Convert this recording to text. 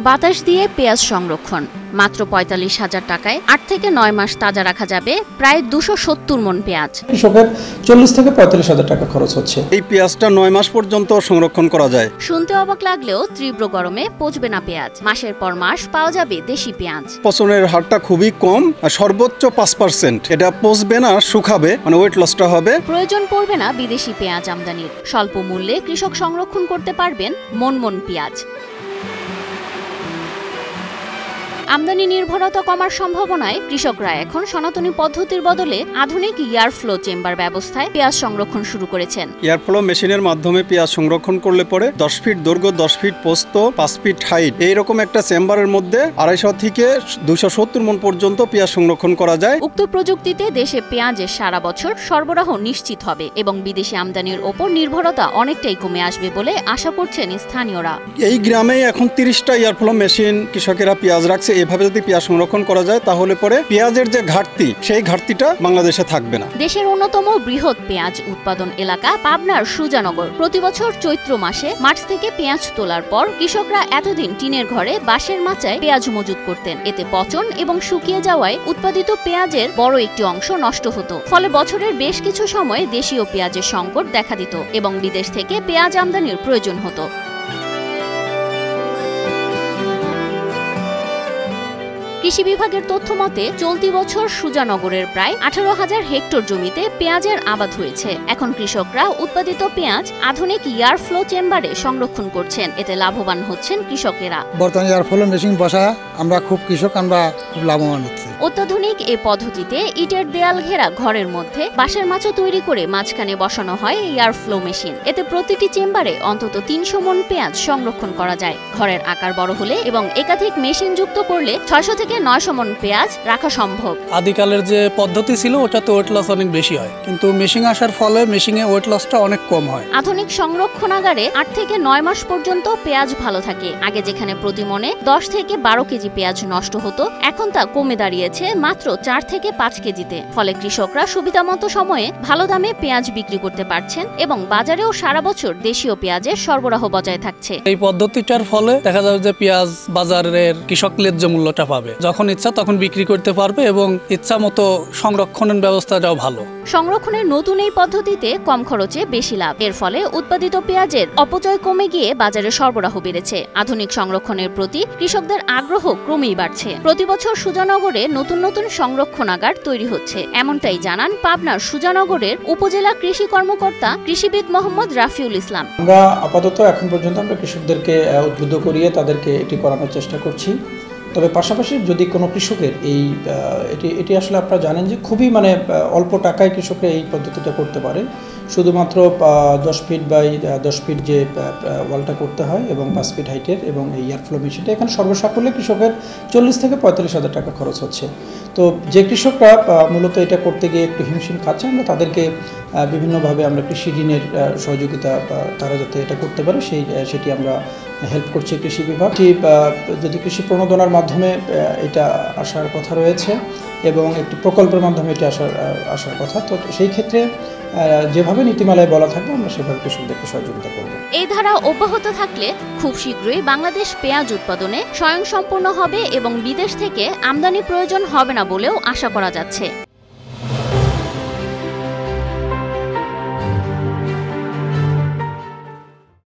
বাতাস দিয়ে পেঁয়াজ সংরক্ষণ মাত্র ৪৫,০০০ টাকায় ৮ থেকে ৯ মাস তাজা রাখা যাবে প্রায় ২৭০ মণ পেঁয়াজ। কৃষকের ৪০ থেকে ৪৫,০০০ টাকা খরচ হচ্ছে। এই পেঁয়াজটা ৯ মাস পর্যন্ত সংরক্ষণ করা যায়। শুনতে অবাক লাগলেও তীব্র গরমে পচবে না পেঁয়াজ। মাসের পর মাস পাওয়া যাবে দেশি পেঁয়াজ। পচনের হারটা খুবই কম, সর্বোচ্চ ৫%। এটা পচবে না, শুকাবে, মানে ওয়েট লসটা হবে। প্রয়োজন পড়বে না বিদেশি পেঁয়াজ আমদানির। স্বল্প মূল্যে কৃষক সংরক্ষণ করতে পারবেন মন মন পেঁয়াজ। আমদানি নির্ভরতা কমার সম্ভাবনায় কৃষকরা এখন সনাতনী পদ্ধতির বদলে আধুনিক এয়ারফ্লো চেম্বার ব্যবস্থায় পেঁয়াজ সংরক্ষণ শুরু করেছেন। এয়ারফ্লো মেশিনের মাধ্যমে পেঁয়াজ সংরক্ষণ করলে পরে ১০ ফিট দৈর্ঘ্য, ১০ ফিট প্রস্থ, ৫ ফিট হাইট এইরকম একটা চেম্বারের মধ্যে ২৫০ থেকে ২৭০ মণ পর্যন্ত পেঁয়াজ সংরক্ষণ করা যায়। উক্ত প্রযুক্তিতে দেশে পেঁয়াজের সারা বছর সরবরাহ নিশ্চিত হবে এবং বিদেশি আমদানির ওপর নির্ভরতা অনেকটাই কমে আসবে বলে আশা করছেন স্থানীয়রা। এই গ্রামে এখন ৩০টা এয়ারফ্লো মেশিন কৃষকেরা পেঁয়াজ রাখছে। এভাবে যদি পেঁয়াজ সংরক্ষণ করা যায় তাহলে পরে পেঁয়াজের যে ঘাটতি, সেই ঘাটতিটা বাংলাদেশে থাকবে না। দেশের অন্যতম বৃহৎ পেঁয়াজ উৎপাদন এলাকা পাবনার সুজানগর প্রতিবছর চৈত্র মাসে মাঠ থেকে পেঁয়াজ তোলার পর কৃষকরা এতদিন টিনের ঘরে বাঁশের মাচায় পেঁয়াজ মজুত করতেন। এতে পচন এবং শুকিয়ে যাওয়ায় উৎপাদিত পেঁয়াজের বড় একটি অংশ নষ্ট হতো। ফলে বছরের বেশ কিছু সময় দেশীয় পেঁয়াজের সংকট দেখা দিত এবং বিদেশ থেকে পেঁয়াজ আমদানির প্রয়োজন হতো। কৃষি বিভাগের তথ্য মতে চলতি বছর সুজানগরের প্রায় ১৮,০০০ হেক্টর জমিতে পেঁয়াজের আবাদ হয়েছে। এখন কৃষকরা উৎপাদিত পেঁয়াজ আধুনিক এয়ারফ্লো চেম্বারে সংরক্ষণ করছেন। এতে লাভবান হচ্ছেন কৃষকেরা। বর্তমানে এয়ারফ্লো মেশিন বসা আমরা খুব লাভবান হচ্ছি। অত্যাধুনিক এই পদ্ধতিতে ইটের দেয়াল ঘেরা ঘরের মধ্যে বাঁশের মাচা তৈরি করে মাঝখানে বসানো হয় এয়ারফ্লো মেশিন। এতে প্রতিটি চেম্বারে অন্তত ৩০০ মণ পেঁয়াজ সংরক্ষণ করা যায়। ঘরের আকার বড় হলে এবং একাধিক মেশিন যুক্ত করলে ৬০০ থেকে ৯০০ মণ পেঁয়াজ রাখা সম্ভব। আদিকালের যে পদ্ধতি ছিল ওটাতে ওয়েট লস অনেক বেশি হয়, কিন্তু মেশিন আসার ফলে মেশিনে ওয়েট লসটা অনেক কম হয়। আধুনিক সংরক্ষণাগারে ৮ থেকে ৯ মাস পর্যন্ত পেঁয়াজ ভালো থাকে। আগে যেখানে প্রতি মণে ১০ থেকে ১২ কেজি পেঁয়াজ নষ্ট হতো, এখন তা কমে দাঁড়িয়েছে মাত্র ৪ থেকে ৫ কেজিতে। ফলে কৃষকরা সুবিধামতো সময়ে ভালো দামে পেঁয়াজ বিক্রি করতে পারছেন এবং বাজারেও সারা বছর দেশীয় পেঁয়াজের সরবরাহ বজায় থাকছে। এই পদ্ধতিটার ফলে দেখা যাবে যে পেঁয়াজ বাজারের কৃষক ন্যায্য মূল্যটা পাবে। যখন ইচ্ছা তখন বিক্রি করতে পারবে এবং ইচ্ছা মতো সংরক্ষণের ব্যবস্থাটাও ভালো। সংরক্ষণের নতুন এই পদ্ধতিতে কম খরচে বেশি লাভ। এর ফলে উৎপাদিত পেঁয়াজের অপচয় কমে গিয়ে বাজারে সরবরাহ বেড়েছে। আধুনিক সংরক্ষণের প্রতি কৃষকদের আগ্রহ ক্রমেই বাড়ছে। প্রতি বছর সুজানগরে নতুন নতুন সংরক্ষণাগার তৈরি হচ্ছে, এমনটাই জানান পাবনার সুজানগরের উপজেলা কৃষি কর্মকর্তা কৃষিবিদ মোহাম্মদ রাফিউল ইসলাম। আমরা আপাতত এখন পর্যন্ত আমরা কৃষকদেরকে উদ্বুদ্ধ করিয়ে তাদেরকে এটি করানোর চেষ্টা করছি। তবে পাশাপাশি যদি কোনো কৃষকের এটি আসলে আপনারা জানেন যে খুবই অল্প টাকায় কৃষকরা এই পদ্ধতিটা করতে পারে। শুধুমাত্র ১০ ফিট বাই ১০ ফিট যে ওয়ালটা করতে হয় এবং ৫ ফিট হাইটের এবং এই এয়ারফ্লো মেশিনটা এখানে সর্বসাকুল্যে কৃষকের ৪০ থেকে ৪৫,০০০ টাকা খরচ হচ্ছে। তো যে কৃষকরা মূলত এটা করতে গিয়ে একটু হিমশিম খাচ্ছে, আমরা তাদেরকে বিভিন্নভাবে আমরা কৃষি ঋণের সহযোগিতা তারা যাতে এটা করতে পারে সেটি আমরা হেল্প করছি কৃষি বিভাগ। যদি কৃষি প্রণোদনার মাধ্যমে এটা আসার কথা রয়েছে এবং একটি প্রকল্পের মাধ্যমে এটা আসার কথা, তো সেই ক্ষেত্রে যেভাবে নীতিমালায় বলা থাকবে আমরা সেভাবে কৃষকদেরকে সহযোগিতা করব। এই ধারা অব্যাহত থাকলে খুব শীঘ্রই বাংলাদেশ পেঁয়াজ উৎপাদনে স্বয়ংসম্পূর্ণ হবে এবং বিদেশ থেকে আমদানি প্রয়োজন হবে না বলেও আশা করা যাচ্ছে।